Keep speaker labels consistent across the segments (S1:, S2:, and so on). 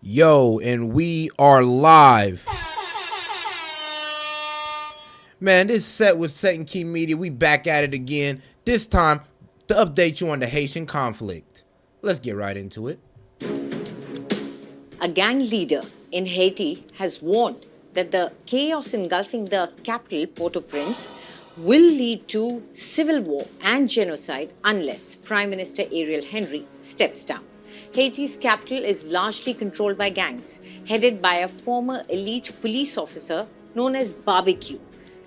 S1: Yo, and we are live. Man, this set with Set and Key Media. We back at it again. This time to update you on the Haitian conflict. Let's get right into it.
S2: A gang leader in Haiti has warned that the chaos engulfing the capital, Port-au-Prince, will lead to civil war and genocide unless Prime Minister Ariel Henry steps down. Haiti's capital is largely controlled by gangs, headed by a former elite police officer known as Barbecue,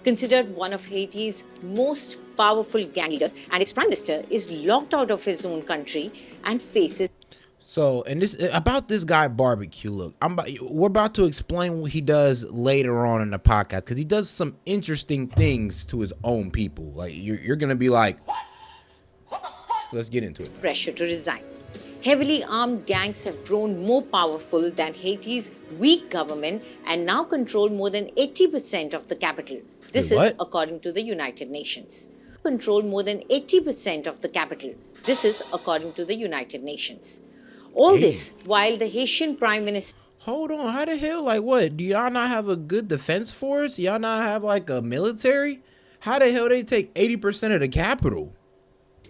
S2: considered one of Haiti's most powerful gang leaders, and its prime minister is locked out of his own country and faces.
S1: So, and this about this guy Barbecue. Look, we're about to explain what he does later on in the podcast because he does some interesting things to his own people. Like you're gonna be like, let's get into it.
S2: Pressure to resign. Heavily armed gangs have grown more powerful than Haiti's weak government and now control more than 80% of the capital. This is according to the United Nations. Control more than 80% of the capital. This is according to the United Nations. All this while the Haitian Prime Minister...
S1: Hold on, how the hell, like what? Do y'all not have a good defense force? Y'all not have like a military? How the hell they take 80% of the capital?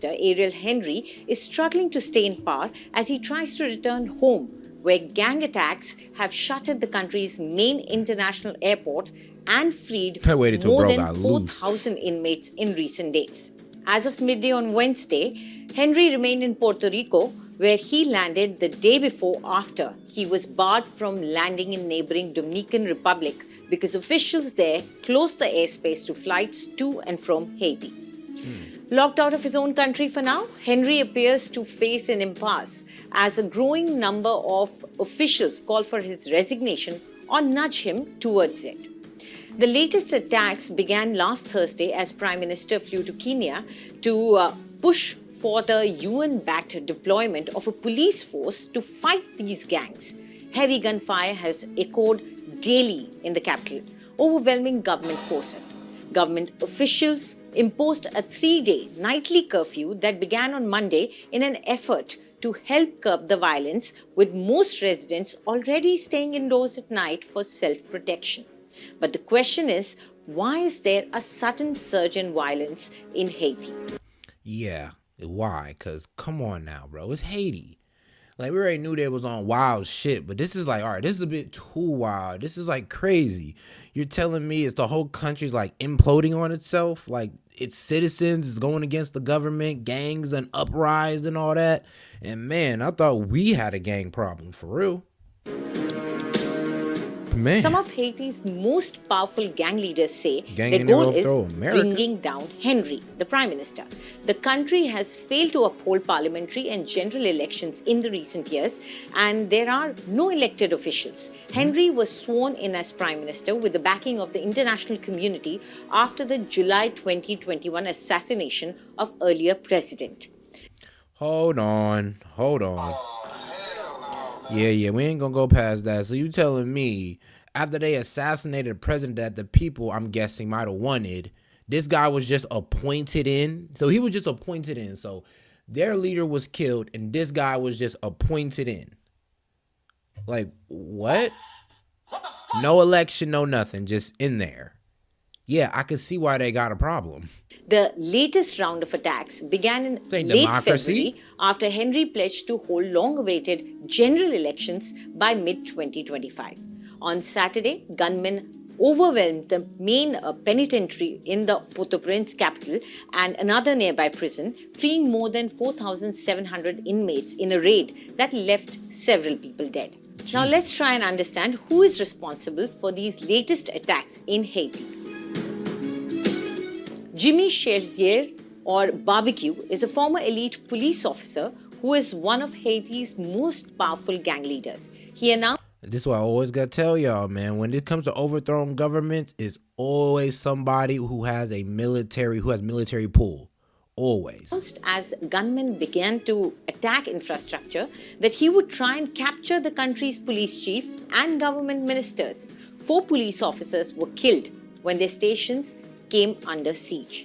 S2: Ariel Henry is struggling to stay in power as he tries to return home, where gang attacks have shuttered the country's main international airport and freed more than 4,000 inmates in recent days. As of midday on Wednesday, Henry remained in Puerto Rico, where he landed the day before after he was barred from landing in neighboring Dominican Republic because officials there closed the airspace to flights to and from Haiti. Locked out of his own country for now, Henry appears to face an impasse as a growing number of officials call for his resignation or nudge him towards it. The latest attacks began last Thursday as Prime Minister flew to Kenya to push for the UN-backed deployment of a police force to fight these gangs. Heavy gunfire has echoed daily in the capital, overwhelming government forces. Government officials imposed a 3-day nightly curfew that began on Monday in an effort to help curb the violence, with most residents already staying indoors at night for self-protection. But the question is, why is there a sudden surge in violence in Haiti?
S1: Yeah, why? Because come on now, bro, it's Haiti. Like, we already knew they was on wild shit, but this is like, all right, this is a bit too wild. This is like crazy. You're telling me it's the whole country's like imploding on itself? Like, its citizens is going against the government, gangs and uprising and all that? And man, I thought we had a gang problem for real. Man.
S2: Some of Haiti's most powerful gang leaders say their goal is bringing down Henry, the Prime Minister. The country has failed to uphold parliamentary and general elections in the recent years, and there are no elected officials. Henry was sworn in as Prime Minister with the backing of the international community after the July 2021 assassination of earlier president.
S1: Hold on. Yeah, we ain't gonna go past that. So you telling me after they assassinated a president that the people, I'm guessing, might have wanted, this guy was just appointed in? So he was just appointed in. So their leader was killed and this guy was just appointed in. Like, what? No election, no nothing, just in there. Yeah, I could see why they got a problem.
S2: The latest round of attacks began in late February after Henry pledged to hold long-awaited general elections by mid-2025. On Saturday, gunmen overwhelmed the main penitentiary in the Port-au-Prince capital and another nearby prison, freeing more than 4,700 inmates in a raid that left several people dead. Now let's try and understand who is responsible for these latest attacks in Haiti. Jimmy Cherzier, or Barbecue, is a former elite police officer who is one of Haiti's most powerful gang leaders. He announced...
S1: This is what I always got to tell y'all, man. When it comes to overthrowing governments, it's always somebody who has military pull. Always.
S2: As gunmen began to attack infrastructure, that he would try and capture the country's police chief and government ministers. 4 police officers were killed when their stations came under siege.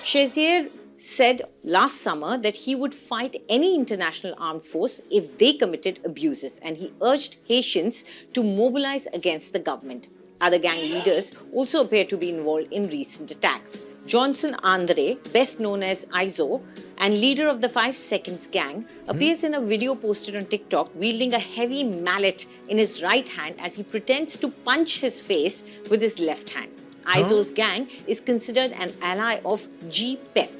S2: Cherzier said last summer that he would fight any international armed force if they committed abuses, and he urged Haitians to mobilize against the government. Other gang leaders also appear to be involved in recent attacks. Johnson Andre, best known as Izo, and leader of the 5 Seconds gang, appears in a video posted on TikTok wielding a heavy mallet in his right hand as he pretends to punch his face with his left hand. Izo's gang is considered an ally of G-PEP,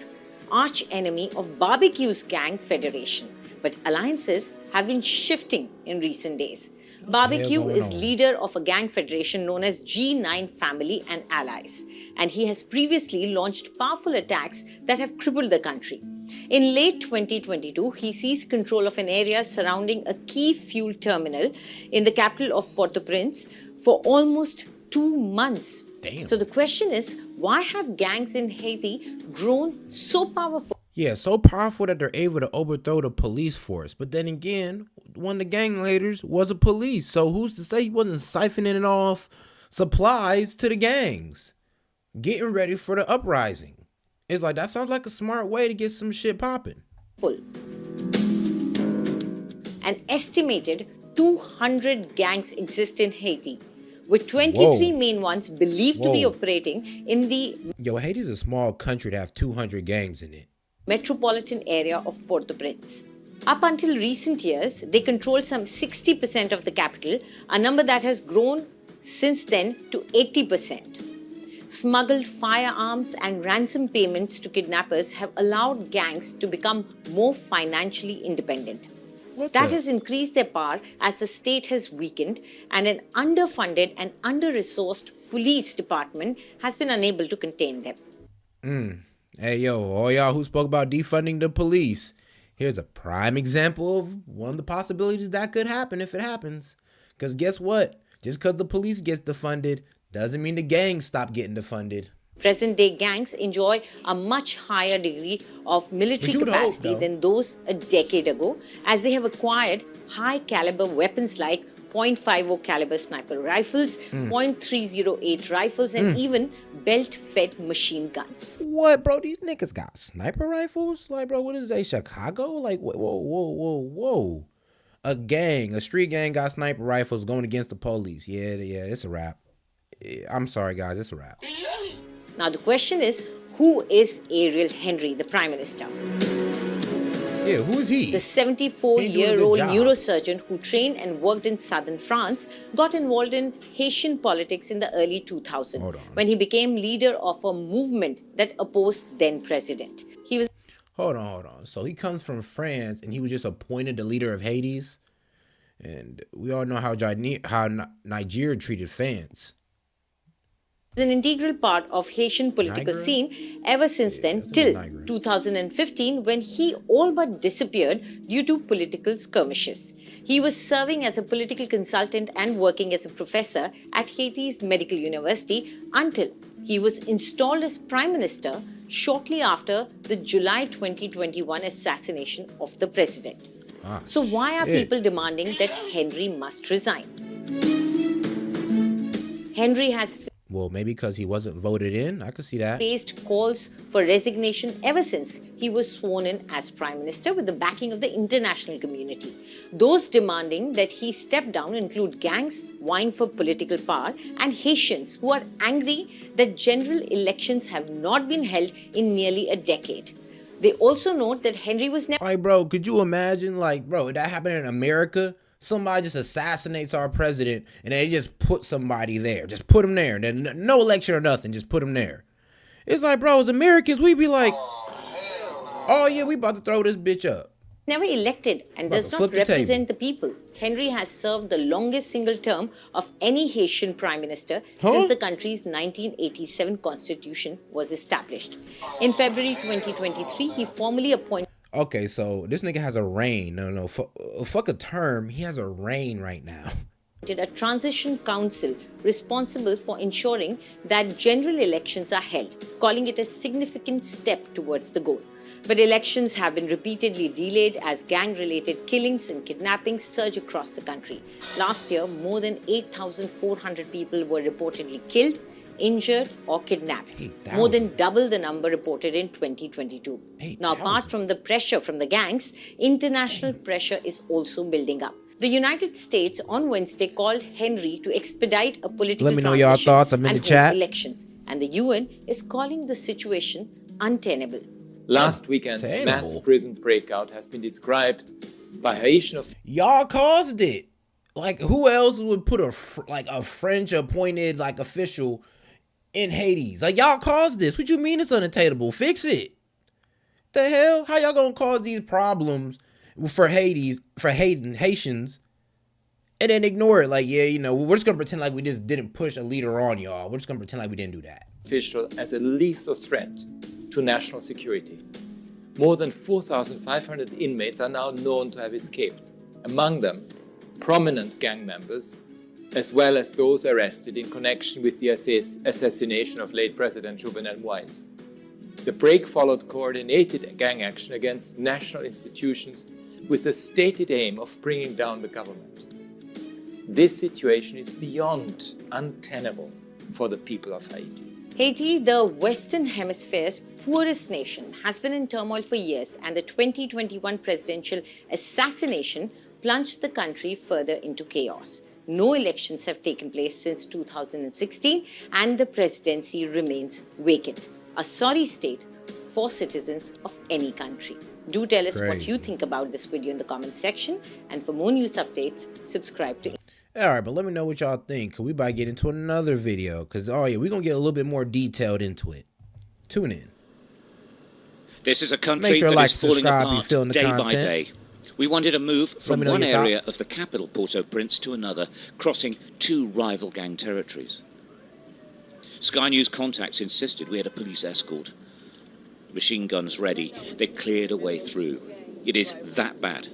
S2: arch enemy of Barbecue's gang federation. But alliances have been shifting in recent days. Barbecue is leader of a gang federation known as G9 Family and Allies, and he has previously launched powerful attacks that have crippled the country. In late 2022, he seized control of an area surrounding a key fuel terminal in the capital of Port-au-Prince for almost 2 months.
S1: Damn.
S2: So the question is, why have gangs in Haiti grown so powerful?
S1: Yeah, so powerful that they're able to overthrow the police force. But then again, one of the gang leaders was a police. So who's to say he wasn't siphoning off supplies to the gangs, getting ready for the uprising? It's like, that sounds like a smart way to get some shit popping.
S2: An estimated 200 gangs exist in Haiti, with 23 main ones believed to be operating in the
S1: Haiti's a small country to have 200 gangs in it.
S2: metropolitan area of Port-au-Prince. Up until recent years, they controlled some 60% of the capital, a number that has grown since then to 80%. Smuggled firearms and ransom payments to kidnappers have allowed gangs to become more financially independent. That has increased their power as the state has weakened, and an underfunded and under-resourced police department has been unable to contain them.
S1: Hey, yo, all y'all who spoke about defunding the police, here's a prime example of one of the possibilities that could happen if it happens. Because guess what? Just because the police gets defunded doesn't mean the gangs stop getting defunded.
S2: Present-day gangs enjoy a much higher degree of military capacity than those a decade ago, as they have acquired high-caliber weapons like .50 caliber sniper rifles, .308 rifles, and even belt-fed machine guns.
S1: What, bro? These niggas got sniper rifles? Like, bro, what is that, Chicago? Like, whoa. A street gang got sniper rifles going against the police. Yeah, it's a wrap. I'm sorry, guys, it's a wrap.
S2: Now, the question is, who is Ariel Henry, the Prime Minister?
S1: Yeah, who is he?
S2: The 74-year-old neurosurgeon who trained and worked in southern France got involved in Haitian politics in the early 2000s when he became leader of a movement that opposed then-president. He was...
S1: Hold on. So he comes from France and he was just appointed the leader of Hades? And we all know how Nigeria treated fans.
S2: An integral part of Haitian political scene ever since then till 2015, when he all but disappeared due to political skirmishes. He was serving as a political consultant and working as a professor at Haiti's Medical University until he was installed as Prime Minister shortly after the July 2021 assassination of the president. So why are people demanding that Henry must resign? Henry has...
S1: Well, maybe because he wasn't voted in. I could see that.
S2: Faced calls for resignation ever since he was sworn in as Prime Minister with the backing of the international community. Those demanding that he step down include gangs vying for political power and Haitians who are angry that general elections have not been held in nearly a decade. They also note that Henry was never...
S1: Like, bro, could you imagine, like, bro, that happened in America? Somebody just assassinates our president and they just put somebody there. Just put him there. Then no election or nothing. Just put him there. It's like, bro, as Americans, we be like, oh, yeah, we about to throw this bitch up.
S2: Never elected and does not represent the people. Henry has served the longest single term of any Haitian prime minister since the country's 1987 constitution was established. In February 2023, he formally appointed...
S1: Okay, so this nigga has a reign. No, fuck a term. He has a reign right now.
S2: A transition council responsible for ensuring that general elections are held, calling it a significant step towards the goal. But elections have been repeatedly delayed as gang-related killings and kidnappings surge across the country. Last year, more than 8,400 people were reportedly killed, injured, or kidnapped,
S1: 8,000.
S2: more than double the number reported in 2022. Now, apart
S1: 8,000.
S2: from the pressure from the gangs, international pressure is also building up. The United States on Wednesday called Henry to expedite a political
S1: Let me know y'all
S2: transition
S1: thoughts. I'm in
S2: and
S1: the
S2: hold
S1: chat.
S2: elections, and the UN is calling the situation untenable.
S3: Last weekend's mass prison breakout has been described by Haitian officials.
S1: Y'all caused it. Like, who else would put a French appointed like official in Haiti? Like, y'all caused this. What you mean it's unattainable? Fix it. The hell? How y'all gonna cause these problems for Haitians and then ignore it? Like, yeah, you know, we're just gonna pretend like we just didn't push a leader on y'all. We're just gonna pretend like we didn't do that.
S3: Official as a lethal threat to national security. More than 4,500 inmates are now known to have escaped. Among them, prominent gang members, as well as those arrested in connection with the assassination of late President Jovenel Moïse. The break followed coordinated gang action against national institutions with the stated aim of bringing down the government. This situation is beyond untenable for the people of Haiti.
S2: Haiti, the Western Hemisphere's poorest nation, has been in turmoil for years, and the 2021 presidential assassination plunged the country further into chaos. No elections have taken place since 2016, and the presidency remains vacant. A sorry state for citizens of any country. Do tell us what you think about this video in the comment section, and for more news updates, subscribe to.
S1: All right, but let me know what y'all think, because we about to get into another video, because, oh yeah, we're going to get a little bit more detailed into it. Tune in.
S4: This is a country that is falling apart day by
S1: content.
S4: day. We wanted to move from one area of the capital, Port-au-Prince, to another, crossing two rival gang territories. Sky News contacts insisted we had a police escort. Machine guns ready, they cleared a way through. It is that bad.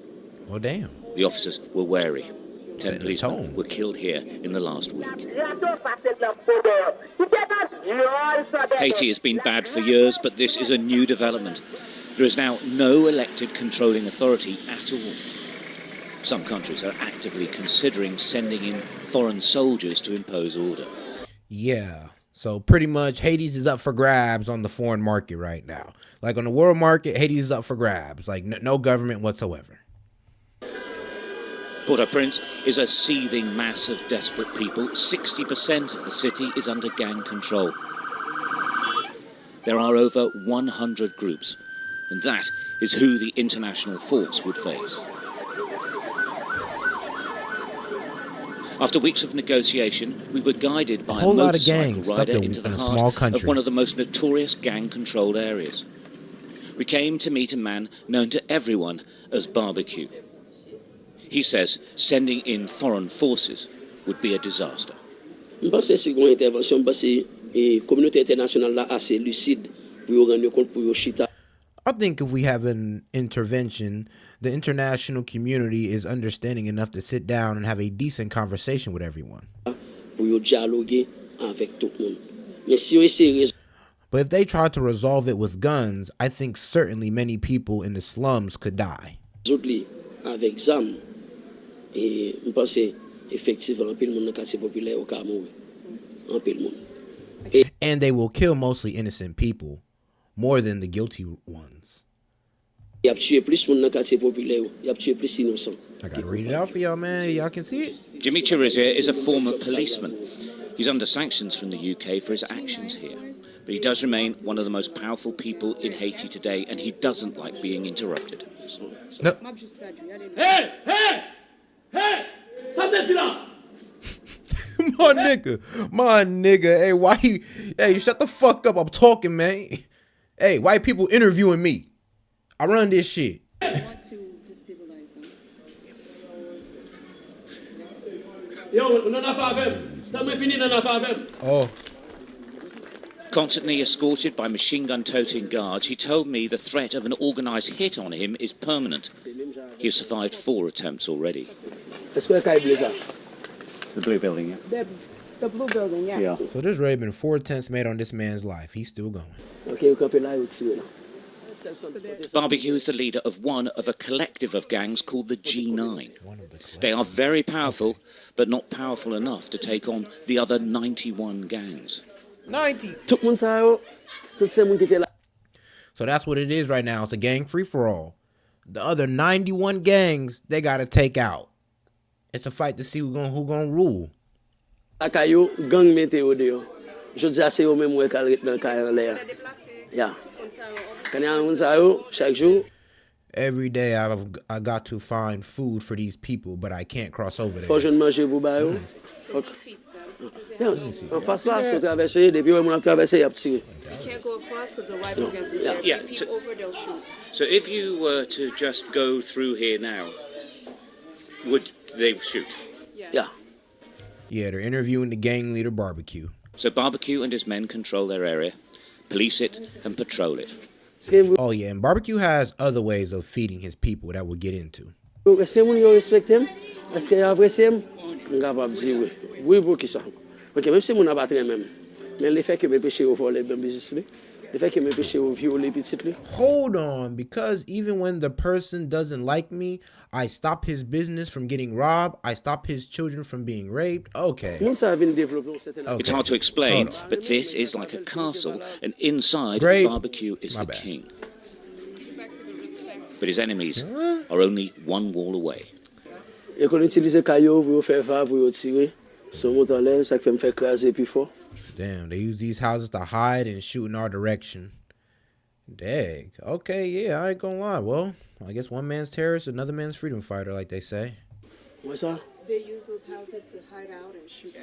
S1: Oh, damn.
S4: The officers were wary. 10 policemen were killed here in the last week. Haiti has been bad for years, but this is a new development. There is now no elected controlling authority at all. Some countries are actively considering sending in foreign soldiers to impose order.
S1: Yeah, so pretty much Haiti is up for grabs on the foreign market right now. Like on the world market, Haiti is up for grabs. Like no government whatsoever.
S4: Port-au-Prince is a seething mass of desperate people. 60% of the city is under gang control. There are over 100 groups, and that is who the international force would face. After weeks of negotiation, we were guided by a motorcycle rider into the heart of one of the most notorious gang-controlled areas. We came to meet a man known to everyone as Barbecue. He says sending in foreign forces would be a disaster.
S5: I
S1: think if we have an intervention, the international community is understanding enough to sit down and have a decent conversation with everyone. But if they try to resolve it with guns, I think certainly many people in the slums could die. And they will kill mostly innocent people, more than the guilty ones. I gotta read it out for y'all, man. Y'all can see it.
S4: Jimmy Chirizier is a former policeman. He's under sanctions from the UK for his actions here. But he does remain one of the most powerful people in Haiti today, and he doesn't like being interrupted.
S1: No.
S6: Hey! Hey! Hey!
S1: My nigga. Hey, why you? Hey, shut the fuck up. I'm talking, man. Hey, white people interviewing me. I run this shit. Oh.
S4: Constantly escorted by machine gun toting guards, he told me the threat of an organised hit on him is permanent. He has survived 4 attempts already.
S7: The blue building, yeah.
S8: The blue building, yeah.
S1: So there's already been 4 attempts made on this man's life. He's still going.
S4: Barbecue is the leader of one of a collective of gangs called the G9. They are very powerful, but not powerful enough to take on the other 91 gangs.
S1: 90. So that's what it is right now. It's a gang free-for-all. The other 91 gangs, they got to take out. It's a fight to see who gonna rule. Every day I got to find food for these people, but I can't cross over there.
S6: You can't go across because the rival gangs are there. If you peek over, they'll shoot.
S4: So if you were to just go through here now, would they shoot?
S6: Yeah.
S1: Yeah, they're interviewing the gang leader Barbecue.
S4: So Barbecue and his men control their area, police it, and patrol it.
S1: Oh yeah, and Barbecue has other ways of feeding his people that we'll get into. Hold on, because even when the person doesn't like me, I stop his business from getting robbed, I stop his children from being raped. Okay.
S4: It's hard to explain, but this is like a castle, and inside Barbecue is the king. But his enemies are only one wall away.
S1: Damn, they use these houses to hide and shoot in our direction. Dang. Okay, yeah, I ain't gonna lie. Well, I guess one man's terrorist, another man's freedom fighter, like they say.
S6: They use those houses to hide out and shoot at.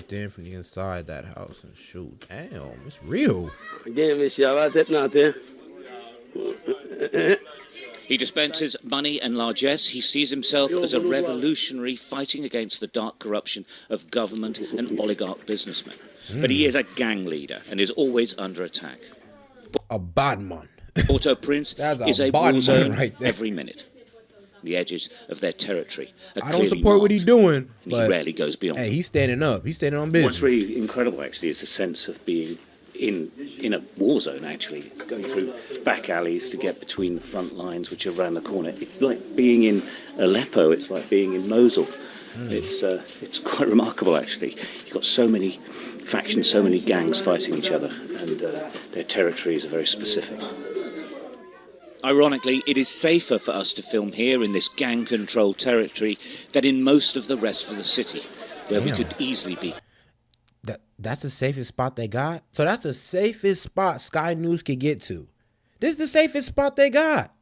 S1: Stand from the inside that house and shoot. Damn, it's real.
S4: He dispenses money and largesse. He sees himself as a revolutionary fighting against the dark corruption of government and oligarch businessmen. But he is a gang leader and is always under attack.
S1: A badman.
S4: Port-au-Prince is a war zone every minute. The edges of their territory are
S1: I don't support what he's doing,
S4: and
S1: but
S4: he rarely goes beyond.
S1: Hey, he's standing up. He's standing on business.
S7: What's really incredible, actually, is the sense of being in a war zone, actually, going through back alleys to get between the front lines, which are around the corner. It's like being in Aleppo. It's like being in Mosul. It's quite remarkable, actually. You've got so many factions, so many gangs fighting each other, and their territories are very specific.
S4: Ironically, it is safer for us to film here in this gang-controlled territory than in most of the rest of the city, where we could easily be.
S1: That's the safest spot they got? So that's the safest spot Sky News could get to. This is the safest spot they got.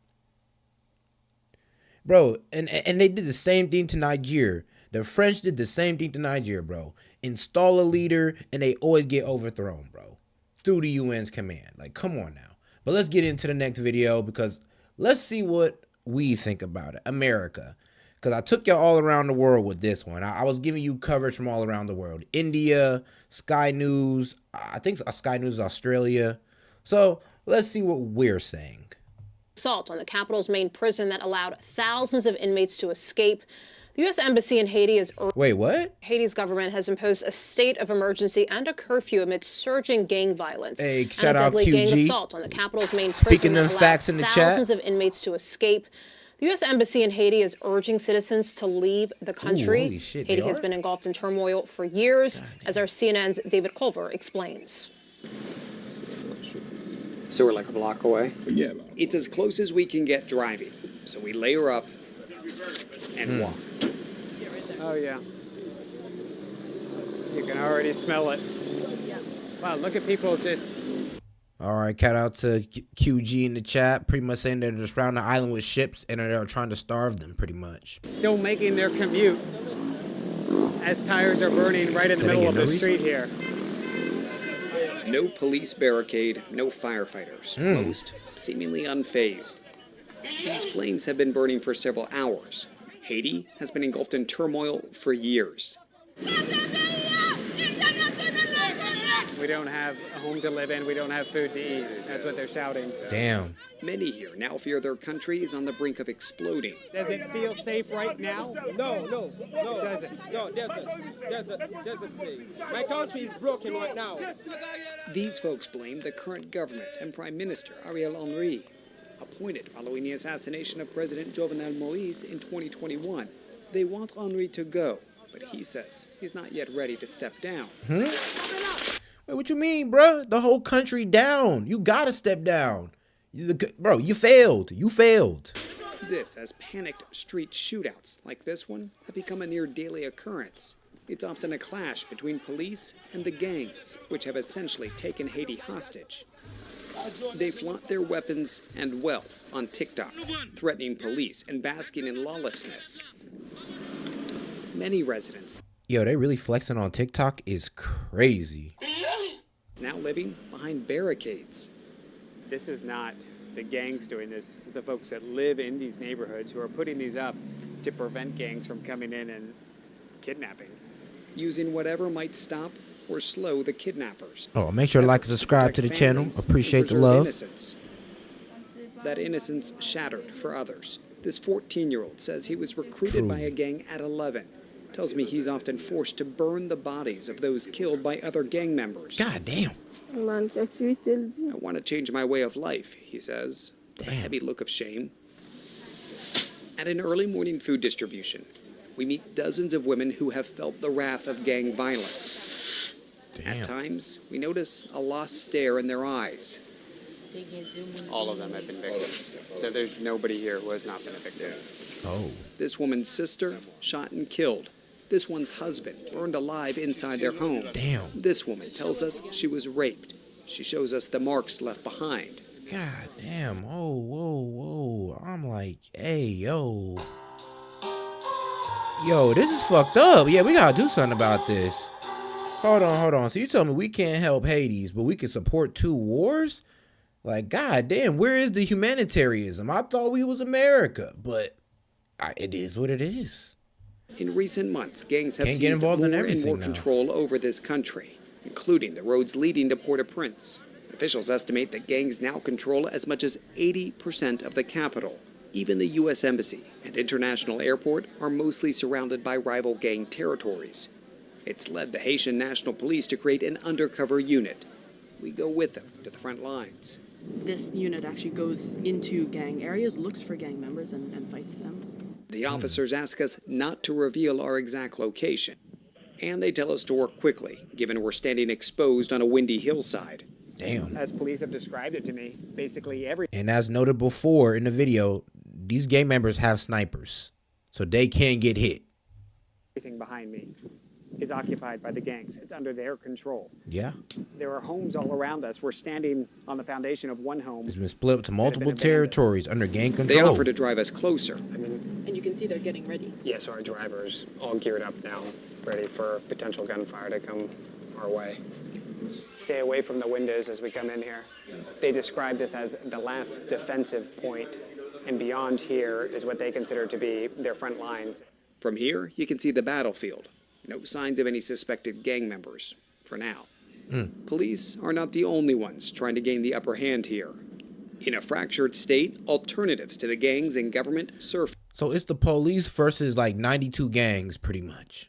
S1: Bro, and they did the same thing to Nigeria. The French did the same thing to Nigeria, bro. Install a leader, and they always get overthrown, bro. Through the UN's command. Like, come on now. But let's get into the next video, because let's see what we think about it. America. Because I took y'all all around the world with this one. I was giving you coverage from all around the world. India, Sky News, I think Sky News Australia. So let's see what we're saying.
S5: Assault on the capital's main prison that allowed thousands of inmates to escape. The U.S. Embassy in Haiti is...
S1: Wait, what?
S5: Haiti's government has imposed a state of emergency and a curfew amidst surging gang violence.
S1: Hey, shout out QG.
S5: Gang assault on the capital's main prison that allowed thousands of inmates to escape. The U.S. Embassy in Haiti is urging citizens to leave the country.
S1: Holy shit,
S5: Haiti has been engulfed in turmoil for years, as our CNN's David Culver explains.
S9: So we're like a block away? Yeah. It's as close as we can get driving. So we layer up and walk.
S8: Oh, yeah. You can already smell it. Wow, look at people just...
S1: All right, shout out to QG in the chat, pretty much saying they're just around the island with ships and they're trying to starve them, pretty much.
S8: Still making their commute as tires are burning right in the middle of the street here.
S9: No police barricade, no firefighters. Most seemingly unfazed. These flames have been burning for several hours. Haiti has been engulfed in turmoil for years.
S8: We don't have a home to live in. We don't have food to eat. That's what they're shouting.
S1: Damn.
S9: Many here now fear their country is on the brink of exploding.
S8: Does it feel safe right now?
S6: No.
S8: Does it?
S6: No, there's a thing. My country is broken right now.
S9: These folks blame the current government and Prime Minister Ariel Henry, appointed following the assassination of President Jovenel Moïse in 2021. They want Henry to go, but he says he's not yet ready to step down.
S1: Wait, what you mean, bro? The whole country down. You gotta step down. Bro, you failed. You failed.
S9: This as panicked street shootouts like this one have become a near daily occurrence. It's often a clash between police and the gangs, which have essentially taken Haiti hostage. They flaunt their weapons and wealth on TikTok, threatening police and basking in lawlessness. Many residents,
S1: yo, they really flexing on TikTok is crazy.
S9: Now living behind barricades.
S8: This is not the gangs doing this. This is the folks that live in these neighborhoods who are putting these up to prevent gangs from coming in and kidnapping.
S9: Using whatever might stop or slow the kidnappers.
S1: Oh, make sure to like and subscribe to the channel. Appreciate the love.
S9: Innocence. That innocence shattered for others. This 14-year-old says he was recruited by a gang at 11. Tells me he's often forced to burn the bodies of those killed by other gang members.
S1: God damn.
S9: I want to change my way of life, he says, with a heavy look of shame. At an early morning food distribution, we meet dozens of women who have felt the wrath of gang violence. Damn. At times, we notice a lost stare in their eyes.
S8: All of them have been victims. So there's nobody here who has not been a victim.
S1: Oh.
S9: This woman's sister, shot and killed. This one's husband, burned alive inside their home.
S1: Damn.
S9: This woman tells us she was raped. She shows us the marks left behind.
S1: God damn. Oh, whoa, whoa. I'm like, hey, yo. Yo, this is fucked up. Yeah, we gotta do something about this. Hold on. So you told me we can't help Hades, but we can support two wars? Like, god damn, where is the humanitarianism? I thought we was America, but it is what it is.
S9: In recent months, gangs have seized more and more control over this country, including the roads leading to Port-au-Prince. Officials estimate that gangs now control as much as 80% of the capital. Even the U.S. Embassy and International Airport are mostly surrounded by rival gang territories. It's led the Haitian National Police to create an undercover unit. We go with them to the front lines.
S10: This unit actually goes into gang areas, looks for gang members, and fights them.
S9: The officers ask us not to reveal our exact location. And they tell us to work quickly, given we're standing exposed on a windy hillside.
S1: Damn.
S8: As police have described it to me, basically every...
S1: And as noted before in the video, these gang members have snipers, so they can get hit.
S8: Everything behind me is occupied by the gangs. It's under their control.
S1: Yeah.
S8: There are homes all around us. We're standing on the foundation of one home.
S1: It's been split up to multiple territories under gang control.
S9: They offer to drive us closer.
S10: And you can see they're getting ready.
S8: Yes, our drivers all geared up now, ready for potential gunfire to come our way. Stay away from the windows as we come in here. They describe this as the last defensive point, and beyond here is what they consider to be their front lines.
S9: From here, you can see the battlefield. No signs of any suspected gang members, for now. Police are not the only ones trying to gain the upper hand here. In a fractured state, alternatives to the gangs and government surface.
S1: So it's the police versus like 92 gangs, pretty much.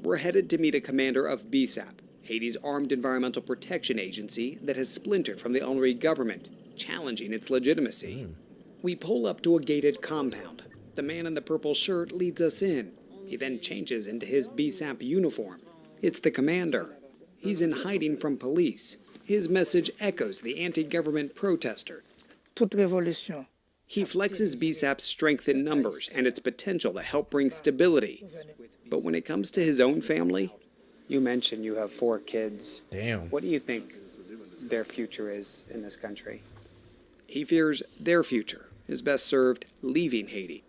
S9: We're headed to meet a commander of B.S.A.P., Haiti's armed environmental protection agency that has splintered from the Henry government, challenging its legitimacy. We pull up to a gated compound. The man in the purple shirt leads us in. He then changes into his B.S.A.P. uniform. It's the commander. He's in hiding from police. His message echoes the anti-government protester.
S11: Toute révolution.
S9: He flexes B.S.A.P's strength in numbers and its potential to help bring stability. But when it comes to his own family...
S8: You mentioned you have 4 kids.
S1: Damn.
S8: What do you think their future is in this country?
S9: He fears their future is best served leaving Haiti.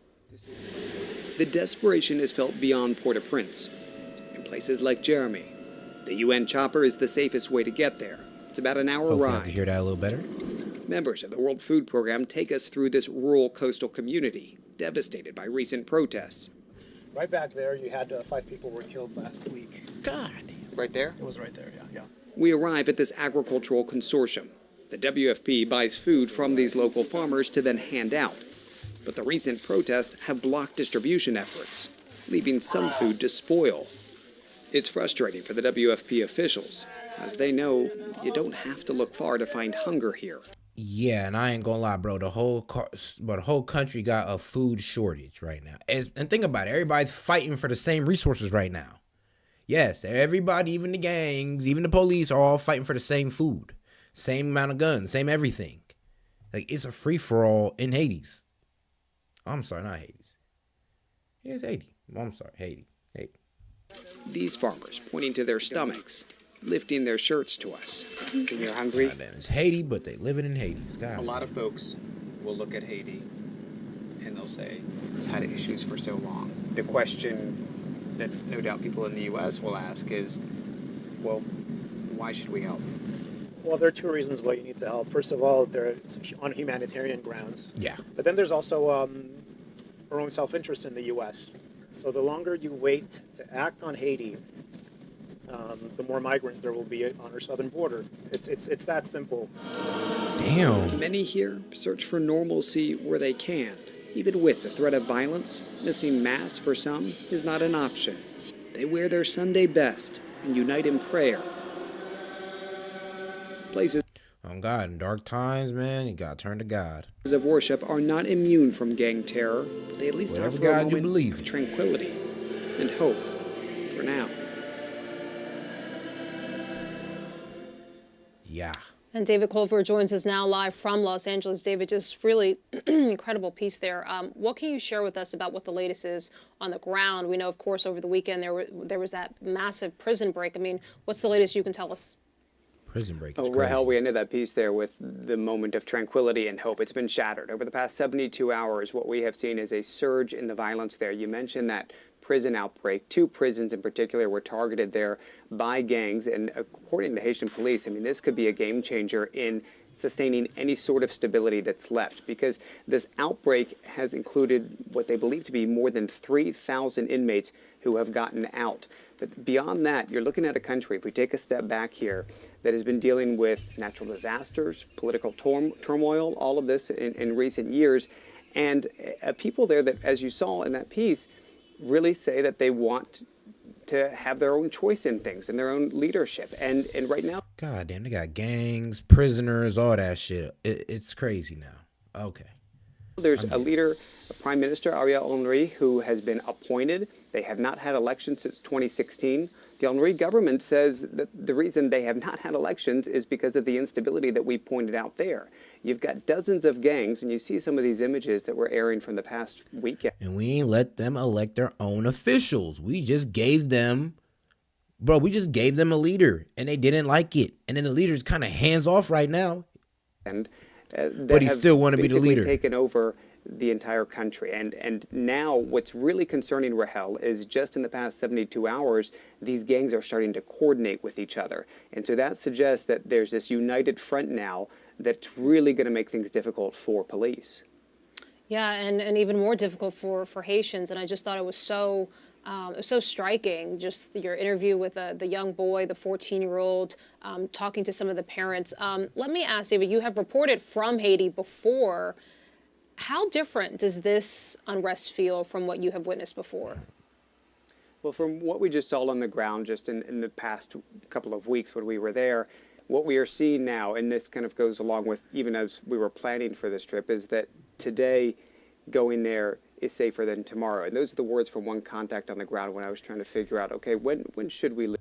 S9: The desperation is felt beyond Port-au-Prince. In places like Jeremy, the UN chopper is the safest way to get there. It's about an hour ride.
S1: I can hear that a little better.
S9: Members of the World Food Program take us through this rural coastal community, devastated by recent protests.
S12: Right back there, you had 5 people were killed last week.
S1: God.
S8: Right there?
S12: It was right there, yeah.
S9: We arrive at this agricultural consortium. The WFP buys food from these local farmers to then hand out. But the recent protests have blocked distribution efforts, leaving some food to spoil. It's frustrating for the WFP officials, as they know you don't have to look far to find hunger here.
S1: Yeah, and I ain't gonna lie, bro. The whole country got a food shortage right now. And think about it, everybody's fighting for the same resources right now. Yes, everybody, even the gangs, even the police, are all fighting for the same food, same amount of guns, same everything. Like, it's a free-for-all in Hades. I'm sorry, not Hades. Yeah, it's Haiti. I'm sorry, Haiti.
S9: These farmers pointing to their stomachs, lifting their shirts to us. When you're hungry?
S1: God damn, it's Haiti, but they living in Hades. God.
S9: A lot of folks will look at Haiti and they'll say, it's had issues for so long. The question that no doubt people in the U.S. will ask is, well, why should we help?
S12: Well, there are two reasons why you need to help. First of all, it's on humanitarian grounds.
S1: Yeah.
S12: But then there's also our own self-interest in the U.S. So the longer you wait to act on Haiti, the more migrants there will be on our southern border. It's that simple.
S1: Damn.
S9: Many here search for normalcy where they can. Even with the threat of violence, missing Mass for some is not an option. They wear their Sunday best and unite in prayer. Places
S1: Oh God, in dark times, man, you gotta turn to God.
S9: of worship are not immune from gang terror, but they at least
S1: Whatever
S9: offer a
S1: God you
S9: moment
S1: believe
S9: of
S1: in.
S9: tranquility and hope for now.
S1: Yeah.
S5: And David Colfer joins us now live from Los Angeles. David, just really incredible piece there. What can you share with us about what the latest is on the ground? We know, of course, over the weekend there was that massive prison break. I mean, what's the latest you can tell us?
S1: Prison break.
S9: Oh, Rahel, we ended that piece there with the moment of tranquility and hope. It's been shattered. Over the past 72 hours, what we have seen is a surge in the violence there. You mentioned that prison outbreak. 2 prisons in particular were targeted there by gangs. And according to Haitian police, I mean, this could be a game changer in sustaining any sort of stability that's left, because this outbreak has included what they believe to be more than 3,000 inmates who have gotten out. But beyond that, you're looking at a country, if we take a step back here, that has been dealing with natural disasters, political turmoil, all of this in recent years, and people there that, as you saw in that piece, really say that they want to have their own choice in things and their own leadership. And right now,
S1: God damn, they got gangs, prisoners, all that shit. It's crazy now. Okay.
S9: There's a leader, a Prime Minister, Ariel Henry, who has been appointed. They have not had elections since 2016. The Henry government says that the reason they have not had elections is because of the instability that we pointed out there. You've got dozens of gangs, and you see some of these images that were airing from the past weekend.
S1: And we ain't let them elect their own officials. We just gave them, a leader, and they didn't like it. And then the leader's kind of hands off right now.
S9: And
S1: but he still want to be the leader.
S9: Taken over the entire country. And now what's really concerning, Rahel, is just in the past 72 hours, these gangs are starting to coordinate with each other. And so that suggests that there's this united front now that's really going to make things difficult for police.
S5: Yeah, and even more difficult for Haitians. And I just thought it was so striking, just your interview with the young boy, the 14-year-old, talking to some of the parents. Let me ask, David, you have reported from Haiti before. How different does this unrest feel from what you have witnessed before?
S9: Well, from what we just saw on the ground just in the past couple of weeks when we were there, what we are seeing now, and this kind of goes along with even as we were planning for this trip, is that today going there is safer than tomorrow. And those are the words from one contact on the ground when I was trying to figure out, okay, when should we leave?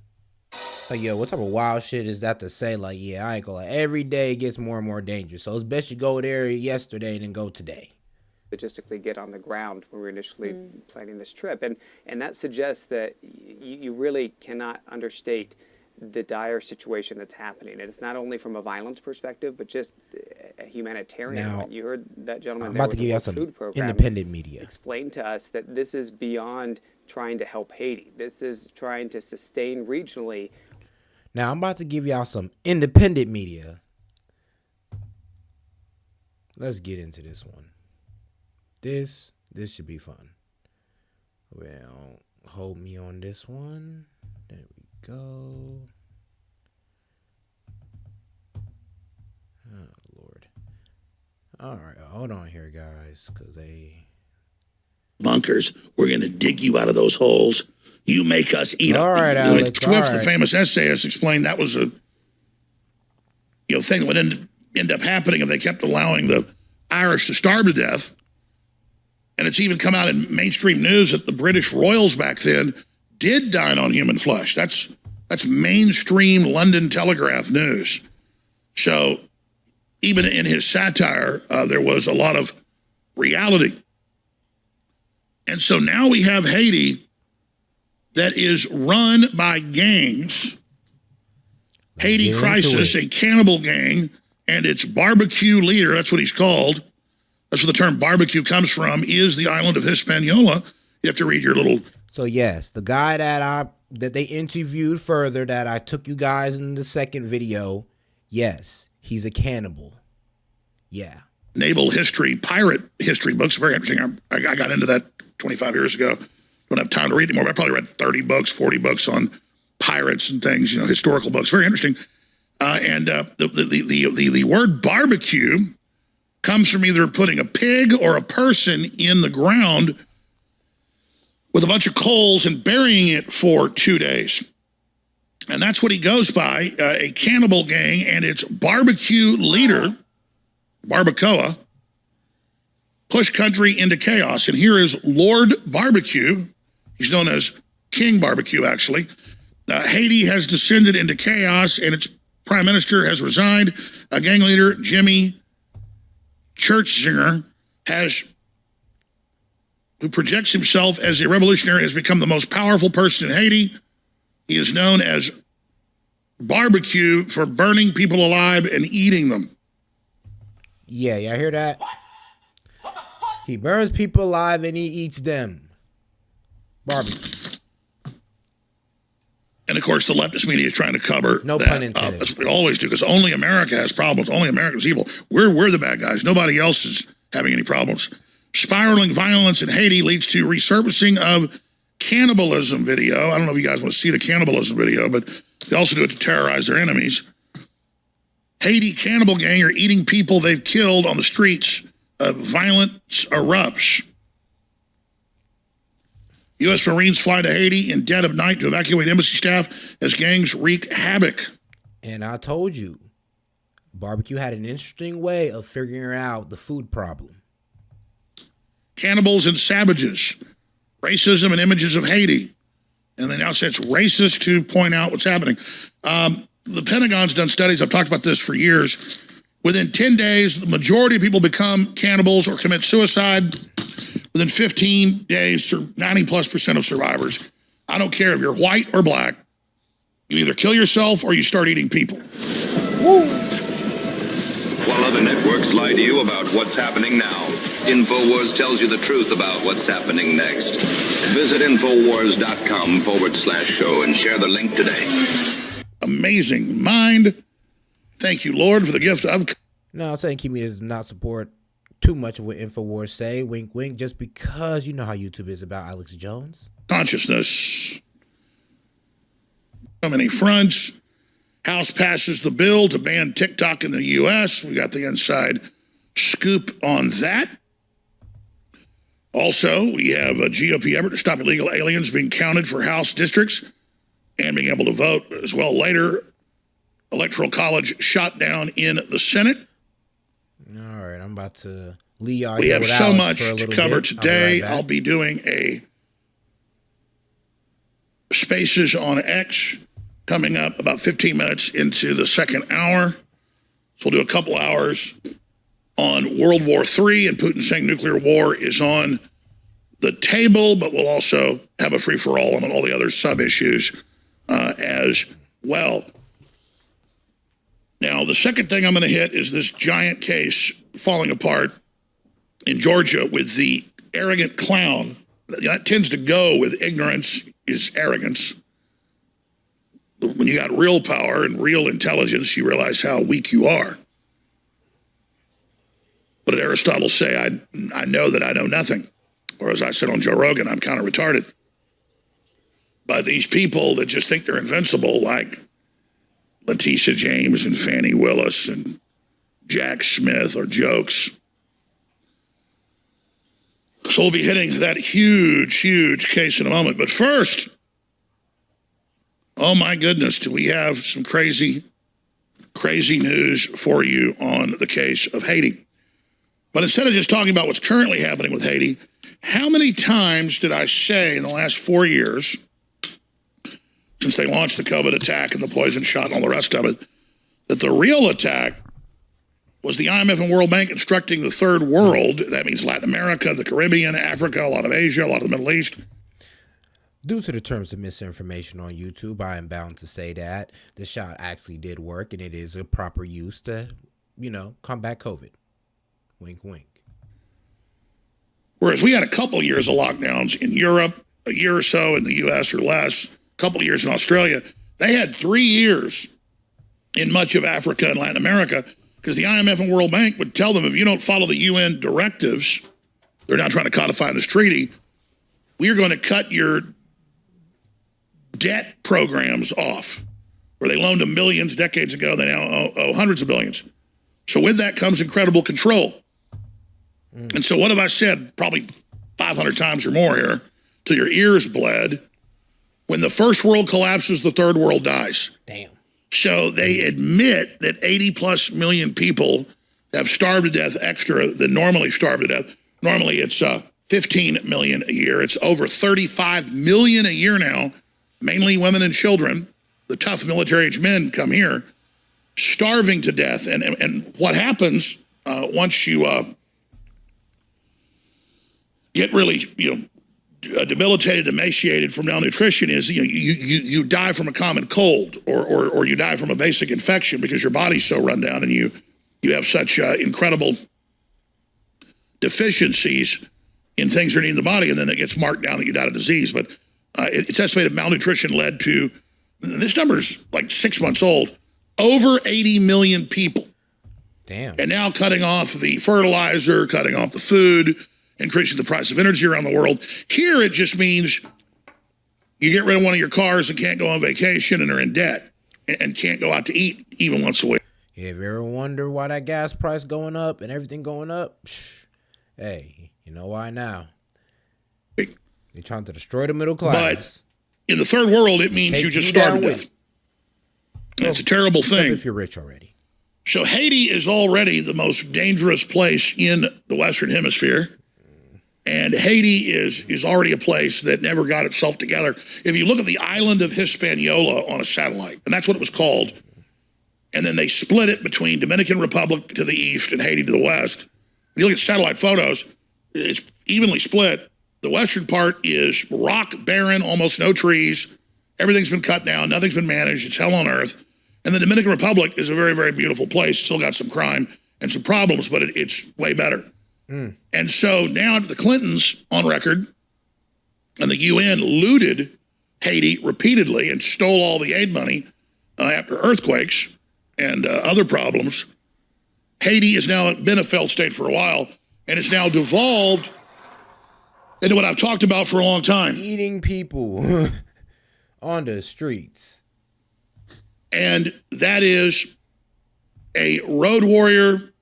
S1: Like, yo, what type of wild shit is that to say? Like, yeah, I ain't gonna lie. Every day it gets more and more dangerous. So it's best you go there yesterday than go today.
S9: Logistically get on the ground when we were initially planning this trip. And that suggests that you really cannot understate the dire situation that's happening. And it's not only from a violence perspective, but just a humanitarian one. You heard that gentleman
S1: I'm
S9: there
S1: about
S9: with
S1: to give
S9: the
S1: y'all
S9: World
S1: some
S9: Food Program
S1: independent media.
S9: explain to us that this is beyond trying to help Haiti. This is trying to sustain regionally.
S1: Now, I'm about to give y'all some independent media. Let's get into this one. This should be fun. Well, hold me on this one. There we go. Oh, Lord. All right, hold on here, guys, because
S11: bunkers. We're going to dig you out of those holes. You make us eat.
S1: All right, Alex.
S11: Swift, the famous essayist, explained that was a thing that would end up happening if they kept allowing the Irish to starve to death. And it's even come out in mainstream news that the British royals back then did dine on human flesh. That's mainstream London Telegraph news. So even in his satire, there was a lot of reality. And so now we have Haiti that is run by gangs. Haiti Crisis, a cannibal gang, and its barbecue leader, that's what he's called. That's where the term barbecue comes from, is the island of Hispaniola. You have to read your little...
S1: So yes, the guy that they interviewed further, that I took you guys in the second video, yes, he's a cannibal. Yeah.
S11: Naval history, pirate history books, very interesting. I got into that 25 years ago. Don't have time to read anymore, but I probably read 30 books, 40 books on pirates and things, historical books. Very interesting. The word barbecue comes from either putting a pig or a person in the ground with a bunch of coals and burying it for 2 days. And that's what he goes by, a cannibal gang, and its barbecue leader, Barbacoa, push country into chaos. And here is Lord Barbecue. He's known as King Barbecue, actually. Haiti has descended into chaos, and its prime minister has resigned. A gang leader, Jimmy Churchinger, who projects himself as a revolutionary, has become the most powerful person in Haiti. He is known as Barbecue for burning people alive and eating them.
S1: Yeah, y'all hear that? He burns people alive and he eats them. Barbecue.
S11: And of course, the leftist media is trying to cover
S1: no
S11: that.
S1: Pun intended.
S11: That's what they always do, because only America has problems. Only America's evil. We're the bad guys. Nobody else is having any problems. Spiraling violence in Haiti leads to resurfacing of cannibalism video. I don't know if you guys want to see the cannibalism video, but they also do it to terrorize their enemies. Haiti cannibal gang are eating people they've killed on the streets. Violence erupts. U.S. Marines fly to Haiti in dead of night to evacuate embassy staff as gangs wreak havoc.
S1: And I told you, Barbecue had an interesting way of figuring out the food problem.
S11: Cannibals and savages, racism and images of Haiti. And they now say it's racist to point out what's happening. The Pentagon's done studies. I've talked about this for years. Within 10 days, the majority of people become cannibals or commit suicide. Within 15 days, 90+% of survivors. I don't care if you're white or black. You either kill yourself or you start eating people.
S13: Woo. While other networks lie to you about what's happening now, InfoWars tells you the truth about what's happening next. Visit Infowars.com/show and share the link today.
S11: Amazing mind. Thank you, Lord, for the gift of...
S1: No, I'm saying Kimi does not support too much of what InfoWars say. Wink, wink. Just because you know how YouTube is about Alex Jones.
S11: Consciousness. So many fronts. House passes the bill to ban TikTok in the U.S. We got the inside scoop on that. Also, we have a GOP effort to stop illegal aliens being counted for House districts and being able to vote as well later. Electoral College shot down in the Senate.
S1: All right, I'm about to leave y'all.
S11: We have so much to cover today. I'll be doing a Spaces on X coming up about 15 minutes into the second hour. So we'll do a couple hours on World War III, and Putin saying nuclear war is on the table, but we'll also have a free-for-all on all the other sub-issues as well. Now, the second thing I'm going to hit is this giant case falling apart in Georgia with the arrogant clown. That tends to go with ignorance is arrogance. When you got real power and real intelligence, you realize how weak you are. What did Aristotle say? I know that I know nothing. Or as I said on Joe Rogan, I'm kind of retarded. But these people that just think they're invincible, like Letitia James and Fannie Willis and Jack Smith, are jokes. So we'll be hitting that huge, huge case in a moment. But first, oh my goodness, do we have some crazy, crazy news for you on the case of Haiti. But instead of just talking about what's currently happening with Haiti, how many times did I say in the last 4 years since they launched the COVID attack and the poison shot and all the rest of it, that the real attack was the IMF and World Bank instructing the third world, that means Latin America, the Caribbean, Africa, a lot of Asia, a lot of the Middle East.
S1: Due to the terms of misinformation on YouTube, I am bound to say that the shot actually did work and it is a proper use to, combat COVID. Wink, wink.
S11: Whereas we had a couple years of lockdowns in Europe, a year or so in the US or less, a couple of years in Australia. They had 3 years in much of Africa and Latin America because the IMF and World Bank would tell them if you don't follow the UN directives, they're now trying to codify this treaty, we are going to cut your debt programs off, where they loaned them millions decades ago. They now owe hundreds of billions. So with that comes incredible control. And so what have I said probably 500 times or more here till your ears bled? When the first world collapses, the third world dies.
S1: Damn.
S11: So they admit that 80 plus million people have starved to death extra than normally starve to death. Normally it's 15 million a year. It's over 35 million a year now, mainly women and children. The tough military-age men come here starving to death. And what happens once you get really, debilitated, emaciated from malnutrition is you die from a common cold or you die from a basic infection because your body's so run down and you have such incredible deficiencies in things that are in the body, and then it gets marked down that you died of disease. But it's estimated malnutrition led to, this number's like 6 months old, over 80 million people.
S1: Damn.
S11: And now cutting off the fertilizer, cutting off the food, increasing the price of energy around the world. Here it just means you get rid of one of your cars and can't go on vacation and are in debt and can't go out to eat even once a week.
S1: Yeah, if you ever wonder why that gas price going up and everything going up, hey, you know why now? They're trying to destroy the middle class.
S11: But in the third world, it means you just starved to death. It's a terrible thing.
S1: If you're rich already.
S11: So Haiti is already the most dangerous place in the Western Hemisphere. And Haiti is already a place that never got itself together. If you look at the island of Hispaniola on a satellite, and that's what it was called, and then they split it between Dominican Republic to the east and Haiti to the west. If you look at satellite photos, it's evenly split. The western part is rock barren, almost no trees. Everything's been cut down. Nothing's been managed. It's hell on earth. And the Dominican Republic is a very, very beautiful place. Still got some crime and some problems, but it's way better. And so now the Clintons on record and the UN looted Haiti repeatedly and stole all the aid money after earthquakes and other problems. Haiti has now been a failed state for a while and it's now devolved into what I've talked about for a long time.
S1: Eating people on the streets.
S11: And that is a road warrior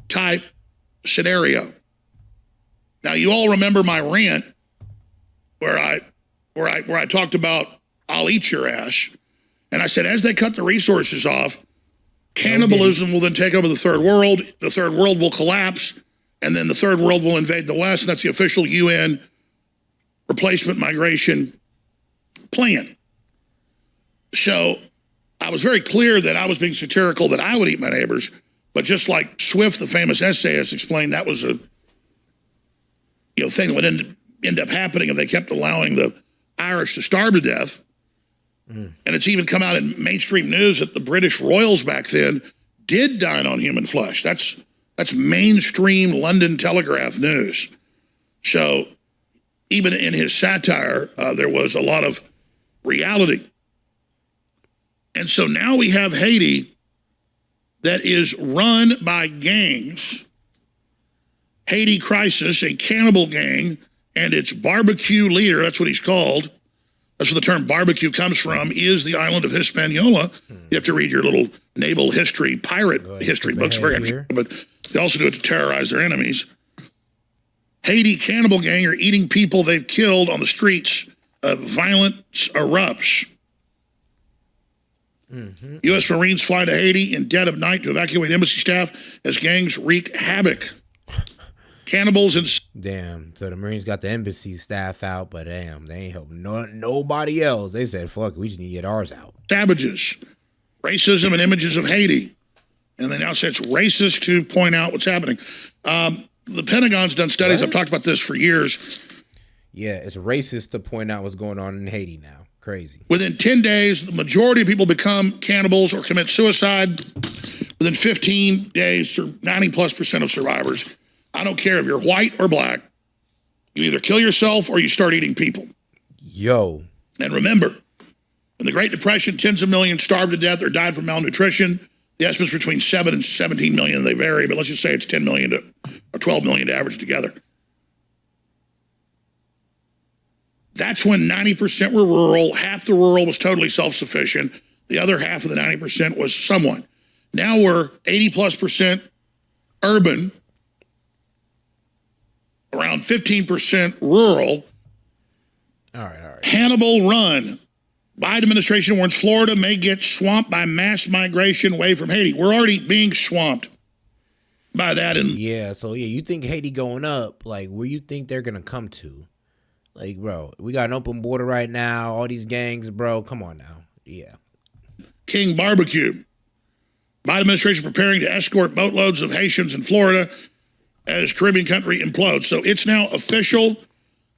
S11: type scenario. Now you all remember my rant where I talked about I'll eat your ass, and I said as they cut the resources off, cannibalism will then take over the third world. The third world will collapse, and then the third world will invade the West. And that's the official UN replacement migration plan. So I was very clear that I was being satirical that I would eat my neighbors. But just like Swift, the famous essayist, explained, that was a thing that would end up happening if they kept allowing the Irish to starve to death. And it's even come out in mainstream news that the British royals back then did dine on human flesh. That's mainstream London Telegraph news. So even in his satire, there was a lot of reality. And so now we have Haiti that is run by gangs. Haiti Crisis, a cannibal gang, and its barbecue leader, that's what he's called, that's where the term barbecue comes from, is the island of Hispaniola. You have to read your little naval history, pirate history books, very interesting, but they also do it to terrorize their enemies. Haiti cannibal gang are eating people they've killed on the streets. Violence erupts. U.S. Marines fly to Haiti in dead of night to evacuate embassy staff as gangs wreak havoc. cannibals and...
S1: Damn, so the Marines got the embassy staff out, but damn, they ain't helping nobody else. They said, fuck, we just need to get ours out.
S11: Savages, racism and images of Haiti. And they now say it's racist to point out what's happening. The Pentagon's done studies. What? I've talked about this for years.
S1: Yeah, it's racist to point out what's going on in Haiti now. Crazy.
S11: Within 10 days, the majority of people become cannibals or commit suicide. Within 15 days, 90+% of survivors. I don't care if you're white or black. You either kill yourself or you start eating people.
S1: Yo.
S11: And remember, in the Great Depression, tens of millions starved to death or died from malnutrition. The estimate's between 7 and 17 million. They vary, but let's just say it's 10 million or 12 million to average together. That's when 90% were rural. Half the rural was totally self-sufficient. The other half of the 90% was somewhat. Now we're 80+% urban, around 15% rural.
S1: All right.
S11: Hannibal Run. Biden administration warns Florida may get swamped by mass migration away from Haiti. We're already being swamped by that.
S1: You think Haiti going up, like where you think they're going to come to? Like, bro, we got an open border right now. All these gangs, bro. Come on now. Yeah.
S11: King Barbecue. Biden administration preparing to escort boatloads of Haitians in Florida as Caribbean country implodes. So it's now official.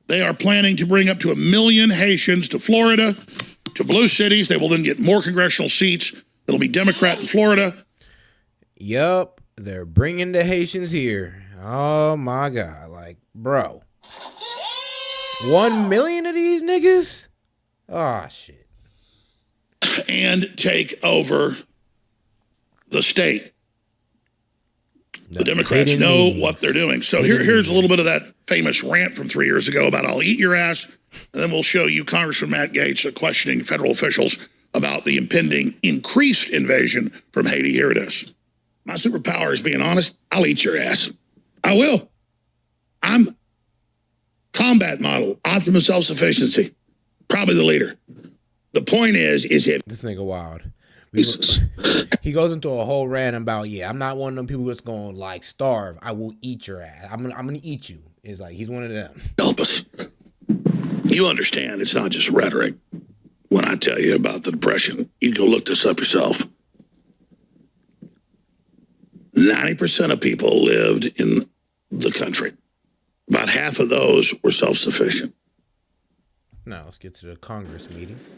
S11: They are planning to bring up to 1 million Haitians to Florida, to blue cities. They will then get more congressional seats. It'll be Democrat in Florida.
S1: Yup. They're bringing the Haitians here. Oh, my God. Like, bro. 1 million of these niggas? Oh, shit.
S11: And take over the state. The Democrats know what they're doing. So here's a little bit of that famous rant from 3 years ago about I'll eat your ass. And then we'll show you Congressman Matt Gaetz questioning federal officials about the impending increased invasion from Haiti. Here it is. My superpower is being honest. I'll eat your ass. I will. I'm combat model, optimum self-sufficiency. Probably the leader. The point is if...
S1: This nigga wild. He goes into a whole rant about, I'm not one of them people that's going to, like, starve. I will eat your ass. I'm gonna eat you. It's like, he's one of them.
S11: Help us. You understand, it's not just rhetoric. When I tell you about the Depression, you can go look this up yourself. 90% of people lived in the country. About half of those were self-sufficient.
S1: Now, let's get to the Congress meetings.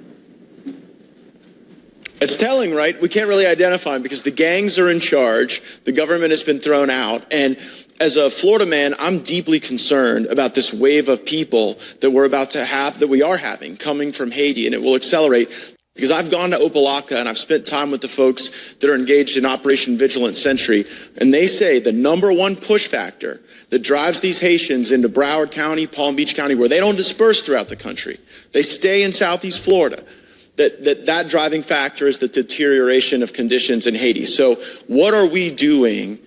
S14: It's telling, right? We can't really identify them because the gangs are in charge. The government has been thrown out. And as a Florida man, I'm deeply concerned about this wave of people that we're about to have, that we are having, coming from Haiti, and it will accelerate. Because I've gone to Opelika and I've spent time with the folks that are engaged in Operation Vigilant Sentry, and they say the number one push factor that drives these Haitians into Broward County, Palm Beach County, where they don't disperse throughout the country, they stay in Southeast Florida, that driving factor is the deterioration of conditions in Haiti. So what are we doing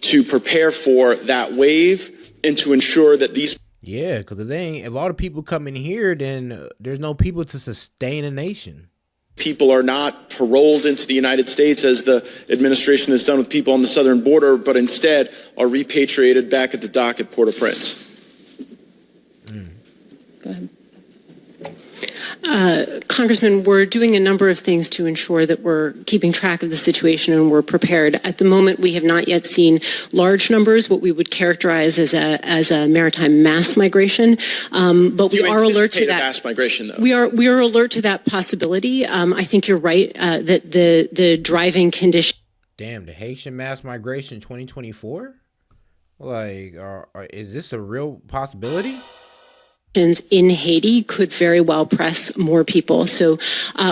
S14: to prepare for that wave and to ensure that these...
S1: Yeah, because if a lot of people come in here, then there's no people to sustain a nation.
S14: People are not paroled into the United States as the administration has done with people on the southern border, but instead are repatriated back at the dock at Port-au-Prince.
S15: Go ahead. Congressman, we're doing a number of things to ensure that we're keeping track of the situation and we're prepared. At the moment, we have not yet seen large numbers, what we would characterize as a maritime mass migration. But we are alert to that
S14: mass migration, though.
S15: We are alert to that possibility. I think you're right that the driving condition.
S1: Damn, the Haitian mass migration 2024. Like, is this a real possibility?
S15: In Haiti could very well press more people. So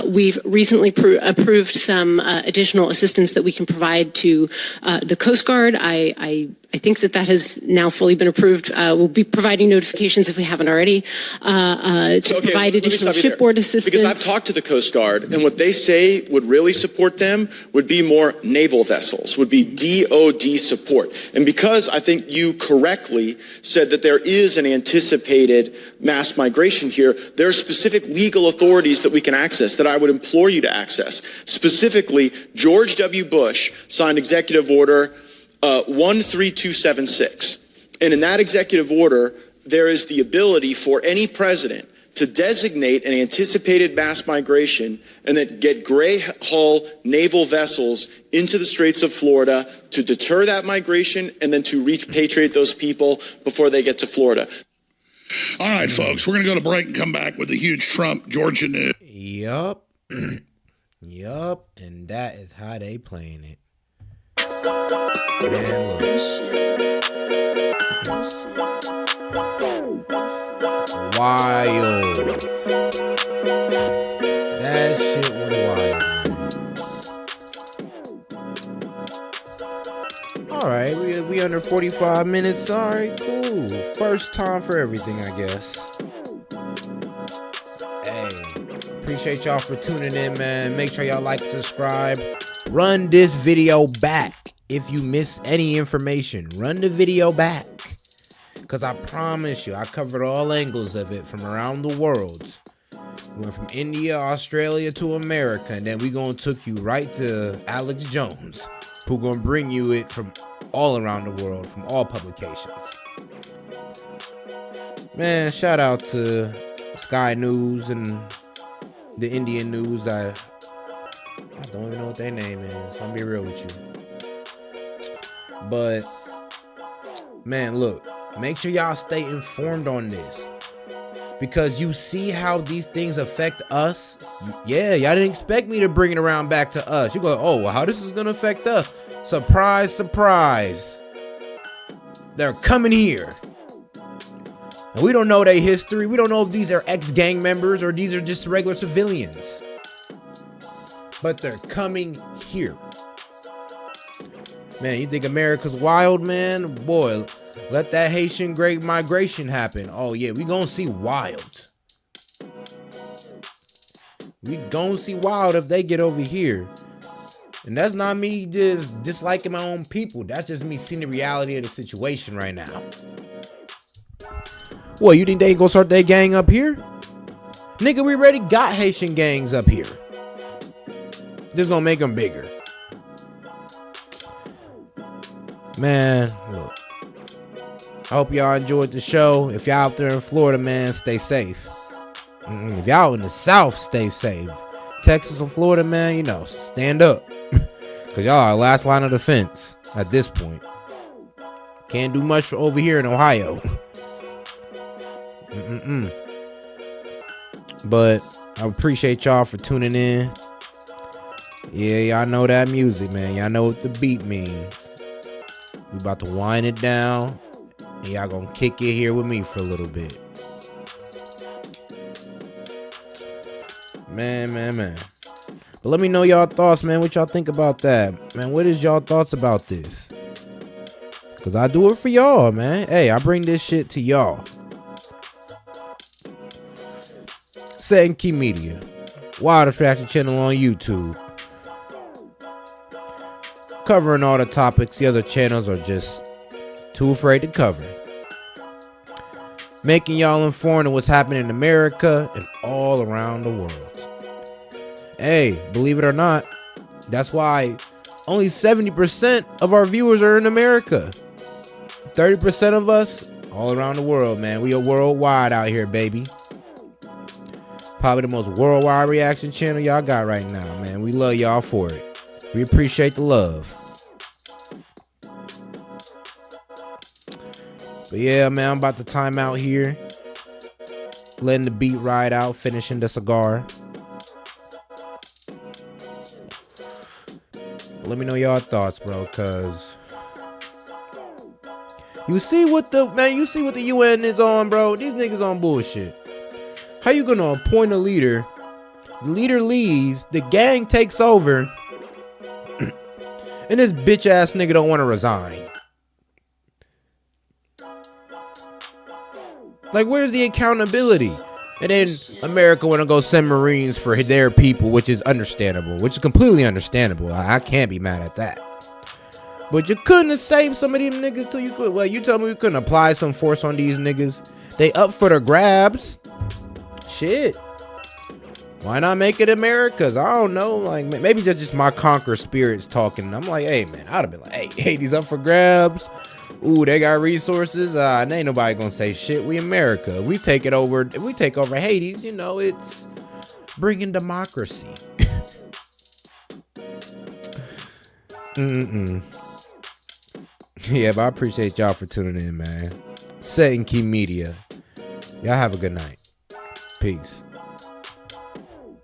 S15: we've recently approved some additional assistance that we can provide to the Coast Guard. I think that has now fully been approved. We'll be providing notifications if we haven't already to provide additional shipboard assistance.
S14: Because I've talked to the Coast Guard, and what they say would really support them would be more naval vessels, would be DOD support. And because I think you correctly said that there is an anticipated mass migration here, there are specific legal authorities that we can access that I would implore you to access. Specifically, George W. Bush signed Executive Order 13276. And in that executive order, there is the ability for any president to designate an anticipated mass migration and then get gray hull naval vessels into the Straits of Florida to deter that migration and then to repatriate those people before they get to Florida.
S11: All right, folks, we're going to go to break and come back with the huge Trump Georgia news.
S1: Yup. Yup. And that is how they playing it. Man, look. Wild. That shit was wild, man. Alright, we under 45 minutes. Alright, cool. First time for everything, I guess. Hey, appreciate y'all for tuning in, man. Make sure y'all like, subscribe. Run this video back if you missed any information. Run the video back. Because I promise you, I covered all angles of it from around the world. We went from India, Australia to America. And then we going to take you right to Alex Jones, who going to bring you it from all around the world, from all publications. Man, shout out to Sky News and the Indian News. I don't even know what their name is. I'm going to be real with you. But, man, look. Make sure y'all stay informed on this, because you see how these things affect us. Yeah, y'all didn't expect me to bring it around back to us. You go, oh, well, how this is going to affect us? Surprise, surprise. They're coming here. And we don't know their history. We don't know if these are ex-gang members or these are just regular civilians. But they're coming here. Man, you think America's wild, man? Boy, let that Haitian great migration happen. Oh, yeah, we gonna see wild. We gonna see wild if they get over here. And that's not me just disliking my own people. That's just me seeing the reality of the situation right now. What, you think they ain't gonna start their gang up here? Nigga, we already got Haitian gangs up here. This gonna make them bigger. Man, look. I hope y'all enjoyed the show. If y'all out there in Florida, man, stay safe. If y'all in the South, stay safe. Texas and Florida, man, you know, stand up. Because y'all are last line of defense at this point. Can't do much over here in Ohio. But I appreciate y'all for tuning in. Yeah, y'all know that music, man. Y'all know what the beat means. We about to wind it down. And y'all gonna kick it here with me for a little bit. Man. But let me know y'all thoughts, man. What y'all think about that? Man, what is y'all thoughts about this? Because I do it for y'all, man. Hey, I bring this shit to y'all. S.E.T Key Media. Wild Attraction channel on YouTube. Covering all the topics the other channels are just too afraid to cover. Making y'all informed of what's happening in America and all around the world. Hey, believe it or not, that's why only 70% of our viewers are in America. 30% of us all around the world, man. We are worldwide out here, baby. Probably the most worldwide reaction channel y'all got right now, man. We love y'all for it. We appreciate the love. But yeah, man, I'm about to time out here. Letting the beat ride out, finishing the cigar. Let me know y'all thoughts, bro, cause you see what the UN is on, bro. These niggas on bullshit. How you gonna appoint a leader? The leader leaves, the gang takes over, and this bitch ass nigga don't want to resign. Like, where's the accountability? And then America want to go send Marines for their people, which is understandable, which is completely understandable. I can't be mad at that. But you couldn't have saved some of them niggas till you could. Well, you tell me we couldn't apply some force on these niggas. They up for the grabs. Shit. Why not make it America's? I don't know. Like, maybe just my conquer spirits talking. I'm like, hey, man, I'd have been like, hey, these up for grabs. Ooh, they got resources. And ain't nobody gonna say shit. We America. If we take it over. If we take over Haiti, you know, it's bringing democracy. Yeah, but I appreciate y'all for tuning in, man. S.E.T and Key Media. Y'all have a good night. Peace.